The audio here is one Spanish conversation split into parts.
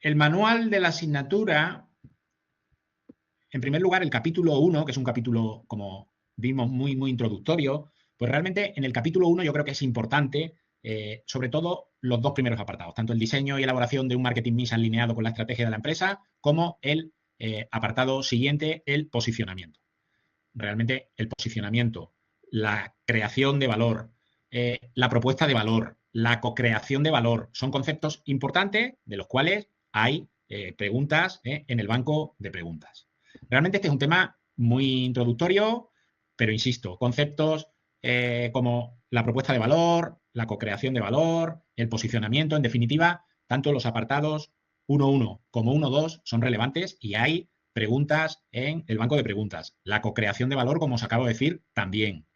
el manual de la asignatura, en primer lugar, el capítulo 1, que es un capítulo, como vimos, muy introductorio, pues realmente en el capítulo 1 yo creo que es importante, sobre todo los dos primeros apartados, tanto el diseño y elaboración de un marketing mix alineado con la estrategia de la empresa, como el apartado siguiente, el posicionamiento. Realmente el posicionamiento, la creación de valor, la propuesta de valor, la co-creación de valor, son conceptos importantes de los cuales hay preguntas en el banco de preguntas. Realmente este es un tema muy introductorio, pero insisto, conceptos como la propuesta de valor, la co-creación de valor, el posicionamiento, en definitiva, tanto los apartados 1.1 como 1.2 son relevantes y hay preguntas en el banco de preguntas. La co-creación de valor, como os acabo de decir, también.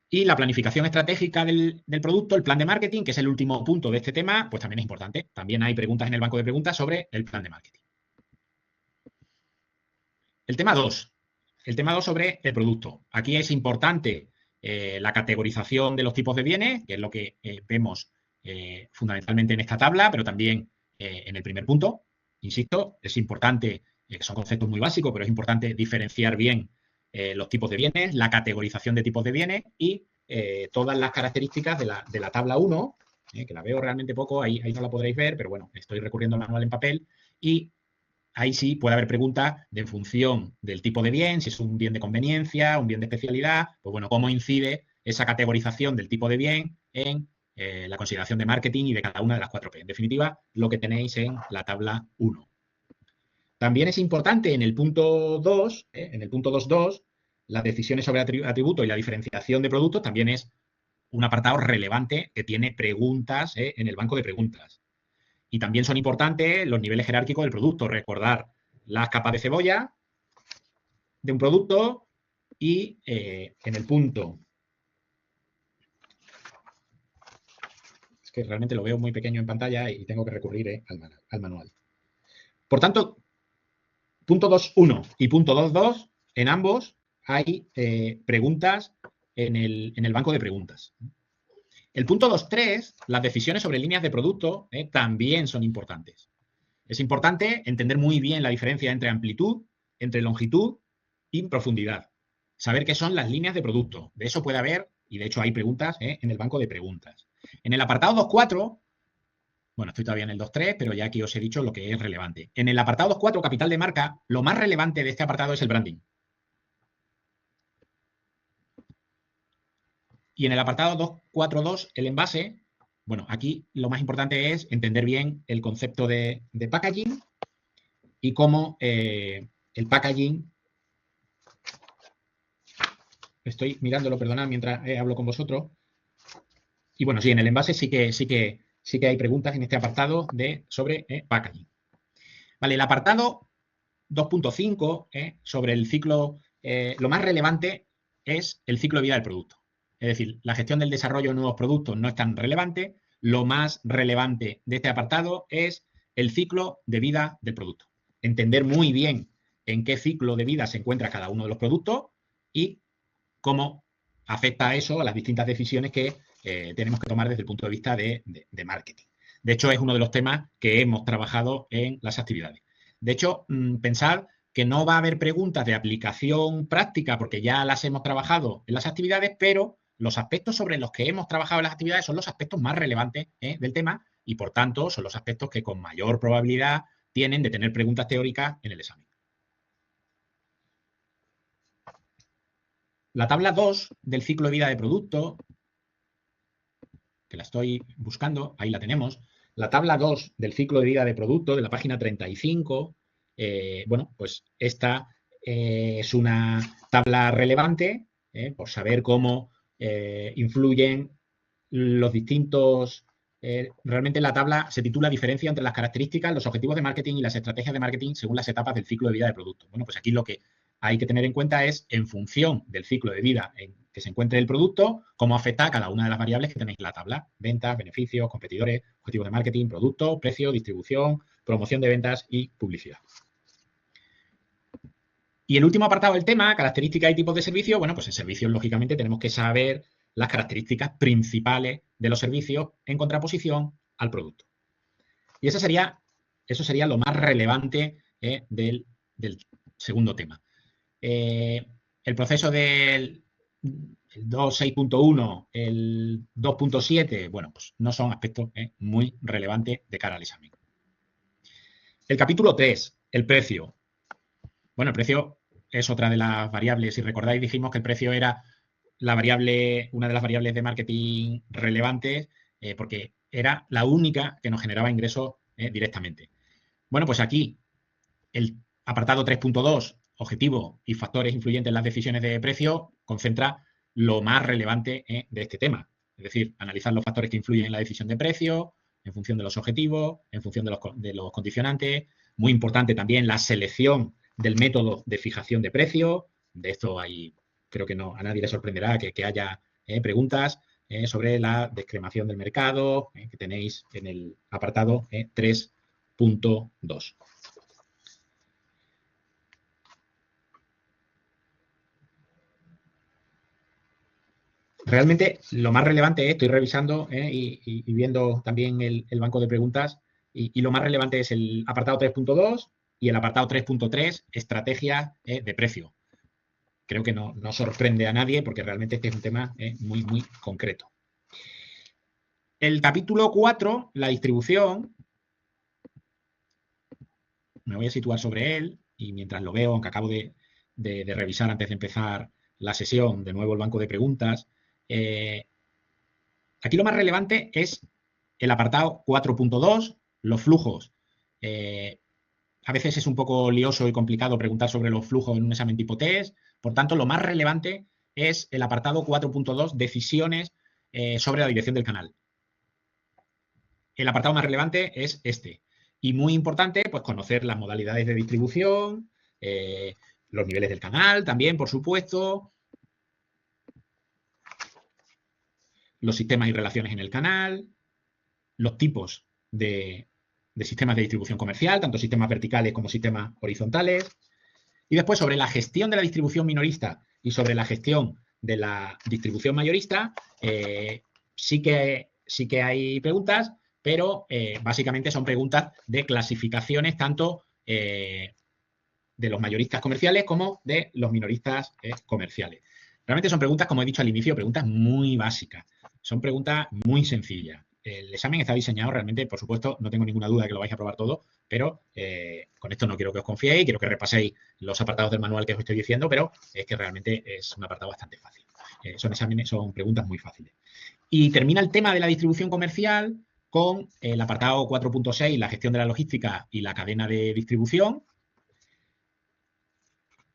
Y la planificación estratégica del producto, el plan de marketing, que es el último punto de este tema, pues también es importante. También hay preguntas en el banco de preguntas sobre el plan de marketing. El tema 2. El tema 2 sobre el producto. Aquí es importante la categorización de los tipos de bienes, que es lo que vemos fundamentalmente en esta tabla, pero también en el primer punto. Insisto, es importante, son conceptos muy básicos, pero es importante diferenciar bien los tipos de bienes, la categorización de tipos de bienes y todas las características de la tabla 1, que la veo realmente poco, ahí no la podréis ver, pero bueno, estoy recurriendo al manual en papel, y ahí sí puede haber preguntas en función del tipo de bien, si es un bien de conveniencia, un bien de especialidad, pues bueno, cómo incide esa categorización del tipo de bien en la consideración de marketing y de cada una de las 4P. En definitiva, lo que tenéis en la tabla 1. También es importante en el punto 2, en el punto 2.2, las decisiones sobre atributos y la diferenciación de productos también es un apartado relevante que tiene preguntas en el banco de preguntas. Y también son importantes los niveles jerárquicos del producto. Recordar las capas de cebolla de un producto y en el punto... Es que realmente lo veo muy pequeño en pantalla y tengo que recurrir al manual. Por tanto, punto 2.1 y punto 2.2, en ambos hay preguntas en el banco de preguntas. El punto 2.3, las decisiones sobre líneas de producto también son importantes. Es importante entender muy bien la diferencia entre amplitud, entre longitud y profundidad. Saber qué son las líneas de producto. De eso puede haber, y de hecho hay preguntas en el banco de preguntas. En el apartado 2.4, bueno, estoy todavía en el 2.3, pero ya aquí os he dicho lo que es relevante. En el apartado 2.4, capital de marca, lo más relevante de este apartado es el branding. Y en el apartado 2.4.2, el envase, bueno, aquí lo más importante es entender bien el concepto de packaging y cómo el packaging, estoy mirándolo, perdonad, mientras hablo con vosotros. Y bueno, sí, en el envase sí que hay preguntas en este apartado sobre packaging. Vale, el apartado 2.5 sobre el ciclo, lo más relevante es el ciclo de vida del producto. Es decir, la gestión del desarrollo de nuevos productos no es tan relevante. Lo más relevante de este apartado es el ciclo de vida del producto. Entender muy bien en qué ciclo de vida se encuentra cada uno de los productos y cómo afecta eso a las distintas decisiones que tenemos que tomar desde el punto de vista de marketing. De hecho, es uno de los temas que hemos trabajado en las actividades. De hecho, pensad que no va a haber preguntas de aplicación práctica porque ya las hemos trabajado en las actividades, pero los aspectos sobre los que hemos trabajado en las actividades son los aspectos más relevantes del tema y, por tanto, son los aspectos que con mayor probabilidad tienen de tener preguntas teóricas en el examen. La tabla 2 del ciclo de vida de producto, que la estoy buscando, ahí la tenemos. La tabla 2 del ciclo de vida de producto, de la página 35, bueno, pues esta es una tabla relevante por saber cómo influyen los distintos... realmente la tabla se titula Diferencia entre las características, los objetivos de marketing y las estrategias de marketing según las etapas del ciclo de vida de producto. Bueno, pues aquí lo que hay que tener en cuenta es, en función del ciclo de vida en que se encuentre el producto, cómo afecta a cada una de las variables que tenéis en la tabla. Ventas, beneficios, competidores, objetivos de marketing, producto, precio, distribución, promoción de ventas y publicidad. Y el último apartado del tema, características y tipos de servicios, bueno, pues en servicios, lógicamente, tenemos que saber las características principales de los servicios en contraposición al producto. Y eso sería lo más relevante del segundo tema. El proceso del 2.6.1, el 2.7, bueno, pues no son aspectos muy relevantes de cara al examen. El capítulo 3, el precio. Bueno, el precio es otra de las variables. Si recordáis, dijimos que el precio era una de las variables de marketing relevantes porque era la única que nos generaba ingresos directamente. Bueno, pues aquí el apartado 3.2, objetivo y factores influyentes en las decisiones de precio, concentra lo más relevante de este tema. Es decir, analizar los factores que influyen en la decisión de precio, en función de los objetivos, en función de los condicionantes. Muy importante también la selección del método de fijación de precio. De esto creo que a nadie le sorprenderá que haya preguntas sobre la discriminación del mercado que tenéis en el apartado 3.2. Realmente lo más relevante estoy revisando y viendo también el banco de preguntas y lo más relevante es el apartado 3.2 y el apartado 3.3, estrategia de precio. Creo que no sorprende a nadie porque realmente este es un tema muy, muy concreto. El capítulo 4, la distribución, me voy a situar sobre él y mientras lo veo, aunque acabo de revisar antes de empezar la sesión, de nuevo el banco de preguntas, aquí lo más relevante es el apartado 4.2, los flujos. A veces es un poco lioso y complicado preguntar sobre los flujos en un examen tipo test. Por tanto, lo más relevante es el apartado 4.2, decisiones sobre la dirección del canal. El apartado más relevante es este. Y muy importante, pues conocer las modalidades de distribución, los niveles del canal también, por supuesto, los sistemas y relaciones en el canal, los tipos de sistemas de distribución comercial, tanto sistemas verticales como sistemas horizontales. Y después sobre la gestión de la distribución minorista y sobre la gestión de la distribución mayorista, sí que hay preguntas, pero básicamente son preguntas de clasificaciones tanto de los mayoristas comerciales como de los minoristas comerciales. Realmente son preguntas, como he dicho al inicio, preguntas muy básicas. Son preguntas muy sencillas. El examen está diseñado realmente, por supuesto, no tengo ninguna duda de que lo vais a probar todo, pero con esto no quiero que os confiéis, quiero que repaséis los apartados del manual que os estoy diciendo, pero es que realmente es un apartado bastante fácil. Son preguntas muy fáciles. Y termina el tema de la distribución comercial con el apartado 4.6, la gestión de la logística y la cadena de distribución,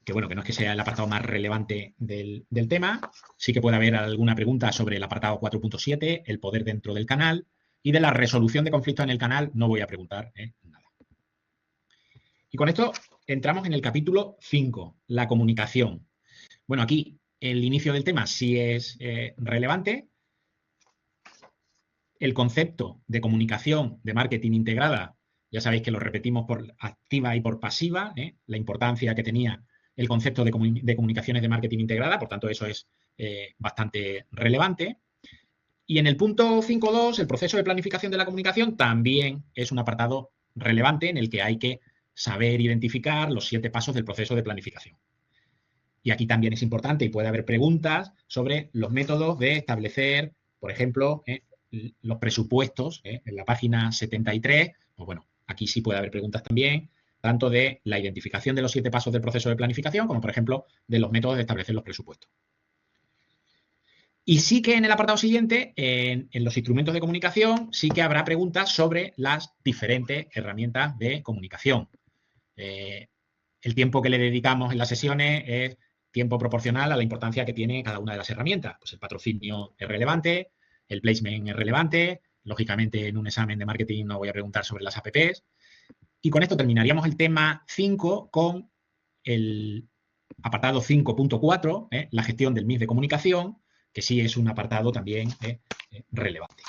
que bueno, que no es que sea el apartado más relevante del tema, sí que puede haber alguna pregunta sobre el apartado 4.7, el poder dentro del canal, y de la resolución de conflictos en el canal no voy a preguntar nada. Y con esto entramos en el capítulo 5, la comunicación. Bueno, aquí el inicio del tema sí es relevante. El concepto de comunicación de marketing integrada, ya sabéis que lo repetimos por activa y por pasiva, la importancia que tenía el concepto de comunicaciones de marketing integrada, por tanto eso es bastante relevante. Y en el punto 5.2, el proceso de planificación de la comunicación también es un apartado relevante en el que hay que saber identificar los 7 pasos del proceso de planificación. Y aquí también es importante y puede haber preguntas sobre los métodos de establecer, por ejemplo, los presupuestos en la página 73. Pues bueno, aquí sí puede haber preguntas también, tanto de la identificación de los 7 pasos del proceso de planificación, como por ejemplo de los métodos de establecer los presupuestos. Y sí que en el apartado siguiente, en los instrumentos de comunicación, sí que habrá preguntas sobre las diferentes herramientas de comunicación. El tiempo que le dedicamos en las sesiones es tiempo proporcional a la importancia que tiene cada una de las herramientas. Pues el patrocinio es relevante, el placement es relevante, lógicamente en un examen de marketing no voy a preguntar sobre las APPs. Y con esto terminaríamos el tema 5 con el apartado 5.4, la gestión del mix de comunicación, que sí es un apartado también relevante.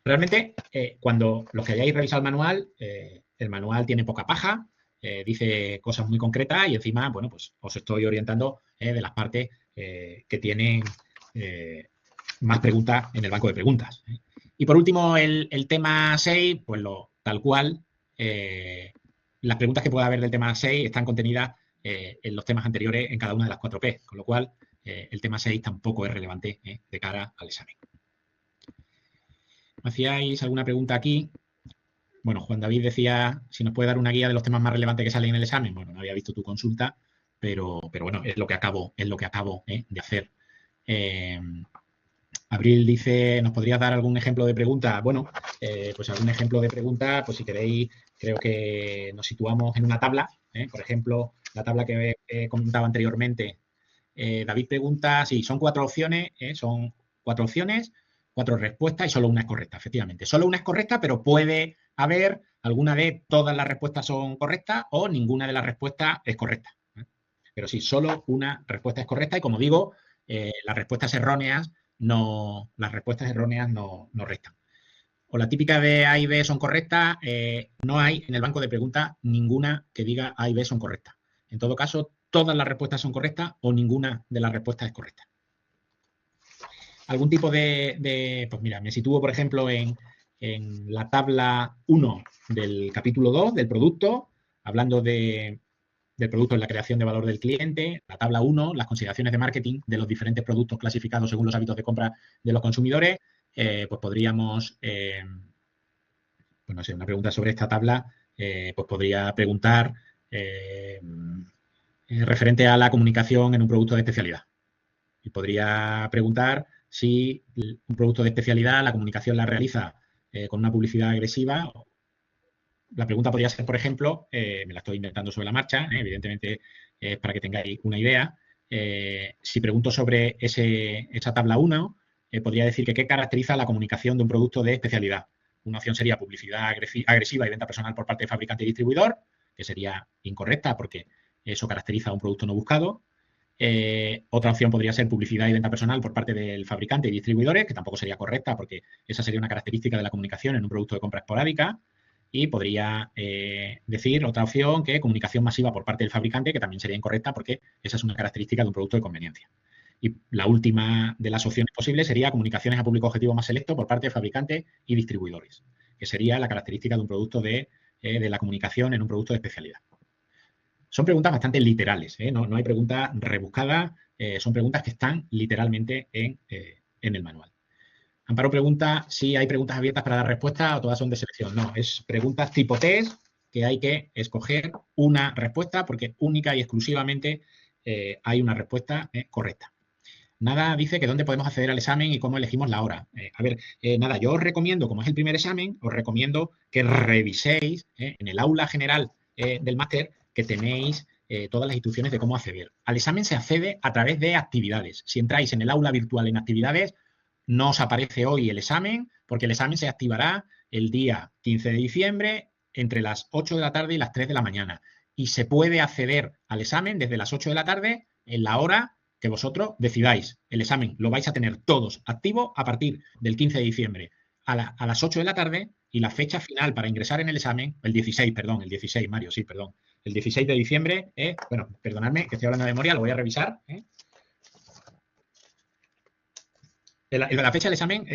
Realmente, cuando los que hayáis revisado el manual tiene poca paja, dice cosas muy concretas y encima, bueno, pues os estoy orientando de las partes que tienen más preguntas en el banco de preguntas. Y por último, el tema 6, pues tal cual, las preguntas que pueda haber del tema 6 están contenidas en los temas anteriores en cada una de las 4P, con lo cual el tema 6 tampoco es relevante de cara al examen. ¿Hacíais alguna pregunta aquí? Bueno, Juan David decía si nos puede dar una guía de los temas más relevantes que salen en el examen. Bueno, no había visto tu consulta, pero bueno, es lo que acabo de hacer. Abril dice, ¿nos podrías dar algún ejemplo de pregunta? Bueno, pues algún ejemplo de pregunta, pues si queréis, creo que nos situamos en una tabla. Por ejemplo, la tabla que he comentado anteriormente. David pregunta, sí, son 4 opciones, son 4 opciones, 4 respuestas y solo una es correcta, efectivamente. Solo una es correcta, pero puede haber alguna de todas las respuestas son correctas o ninguna de las respuestas es correcta. Pero sí, solo una respuesta es correcta y como digo, las respuestas erróneas no restan. O la típica de A y B son correctas, no hay en el banco de preguntas ninguna que diga A y B son correctas. En todo caso, todas las respuestas son correctas o ninguna de las respuestas es correcta. Algún tipo pues mira, me sitúo, por ejemplo, en la tabla 1 del capítulo 2 del producto, hablando del producto en la creación de valor del cliente, la tabla 1, las consideraciones de marketing de los diferentes productos clasificados según los hábitos de compra de los consumidores, pues podríamos, pues no sé, una pregunta sobre esta tabla, pues podría preguntar referente a la comunicación en un producto de especialidad. Y podría preguntar si un producto de especialidad, la comunicación la realiza con una publicidad agresiva. La pregunta podría ser, por ejemplo, me la estoy inventando sobre la marcha, evidentemente es para que tengáis una idea. Si pregunto sobre esa tabla 1, podría decir que qué caracteriza la comunicación de un producto de especialidad. Una opción sería publicidad agresiva y venta personal por parte de fabricante y distribuidor, que sería incorrecta porque eso caracteriza a un producto no buscado. Otra opción podría ser publicidad y venta personal por parte del fabricante y distribuidores, que tampoco sería correcta porque esa sería una característica de la comunicación en un producto de compra esporádica. Y podría decir otra opción que comunicación masiva por parte del fabricante, que también sería incorrecta porque esa es una característica de un producto de conveniencia. Y la última de las opciones posibles sería comunicaciones a público objetivo más selecto por parte de fabricantes y distribuidores, que sería la característica de un producto de la comunicación en un producto de especialidad. Son preguntas bastante literales, no hay preguntas rebuscadas, son preguntas que están literalmente en el manual. Amparo pregunta si hay preguntas abiertas para dar respuesta o todas son de selección. No, es preguntas tipo test que hay que escoger una respuesta porque única y exclusivamente hay una respuesta correcta. Nada dice que dónde podemos acceder al examen y cómo elegimos la hora. Nada, yo os recomiendo, como es el primer examen, os recomiendo que reviséis en el aula general del máster que tenéis todas las instrucciones de cómo acceder. Al examen se accede a través de actividades. Si entráis en el aula virtual en actividades, no os aparece hoy el examen, porque el examen se activará el día 15 de diciembre entre las 8 de la tarde y las 3 de la mañana. Y se puede acceder al examen desde las 8 de la tarde en la hora que vosotros decidáis. El examen lo vais a tener todos activo a partir del 15 de diciembre a las 8 de la tarde y la fecha final para ingresar en el examen, el 16, Mario, sí, perdón. El 16 de diciembre, bueno, perdonadme que estoy hablando de memoria, lo voy a revisar. La fecha del examen